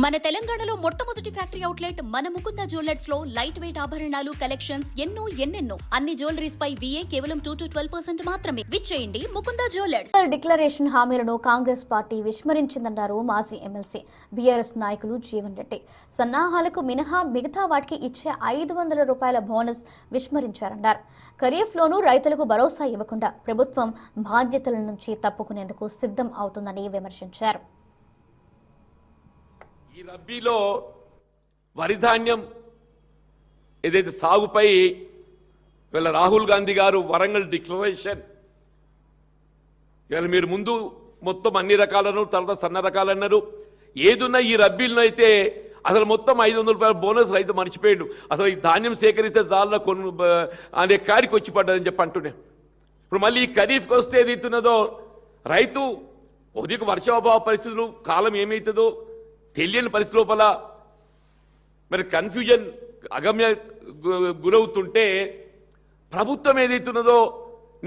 మన తెలంగాణలో మొట్టమొదటి ఫ్యాక్టరీ అవుట్లెట్ మన ముకుంద జ్యువెలర్స్ లో లైట్ వెయిట్ ఆభరణాలు కలెక్షన్స్ ఎన్నెన్నో అన్ని జ్యువెలరీస్ పై VA కేవలం 2 to 12% మాత్రమే. విచ్చేయండి ముకుంద జ్యువెలర్స్. డిక్లరేషన్ హామీలను కాంగ్రెస్ పార్టీ విస్మరించిందన్నారు మాజీ ఎమ్మెల్సీ బీఆర్ఎస్ నాయకులు జీవన్ రెడ్డి. సన్నాహాలకు మినహా మిగతా వాటికి ఇచ్చే 500 రూపాయల బోనస్ విస్మరించారన్నారు. ఖరీఫ్ లోనూ రైతులకు భరోసా ఇవ్వకుండా ప్రభుత్వం బాధ్యతల నుంచి తప్పుకునేందుకు సిద్ధం అవుతుందని విమర్శించారు. ఈ రబ్బీలో వరి ధాన్యం ఏదైతే సాగుపై వీళ్ళ రాహుల్ గాంధీ గారు వరంగల్ డిక్లరేషన్ ఇవాళ మీరు ముందు మొత్తం అన్ని రకాలను తర్వాత సన్న రకాలన్నారు. ఏదున్నా ఈ రబ్బీలను అయితే అసలు మొత్తం 500 రూపాయల బోనస్ రైతు మర్చిపోయాడు. అసలు ఈ ధాన్యం సేకరిస్తే జాల్లో కొను అనే కాడికి వచ్చి పడ్డదని చెప్పి అంటున్నాం. ఇప్పుడు మళ్ళీ ఈ ఖరీఫ్కి వస్తే ఏదైతున్నదో రైతు ఉదయం వర్షాభావ పరిస్థితులు కాలం ఏమవుతుందో తెలియని పరిస్థితి లోపల మరి కన్ఫ్యూజన్ అగమ్య గురవుతుంటే ప్రభుత్వం ఏదైతున్నదో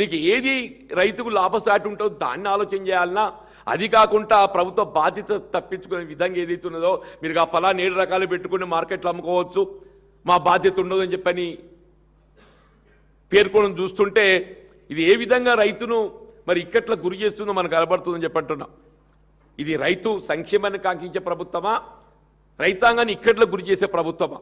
నీకు ఏది రైతుకు లాభసాటి ఉంటుందో దాన్ని ఆలోచన చేయాలన్నా, అది కాకుండా ప్రభుత్వ బాధ్యత తప్పించుకునే విధంగా ఏదైతున్నదో మీరు ఆ ఫలాన్ని 7 రకాలు పెట్టుకుని మార్కెట్లో అమ్ముకోవచ్చు, మా బాధ్యత ఉండదు అని చెప్పని పేర్కొనడం చూస్తుంటే ఇది ఏ విధంగా రైతును మరి ఇక్కట్లా గురి చేస్తుందో మనకు కనబడుతుందని చెప్పంటున్నాం. ఇది రైతు సంక్షేమాన్ని కాంక్షించే ప్రభుత్వమా, రైతాంగాన్ని ఇక్కట్లా గురి చేసే ప్రభుత్వమా?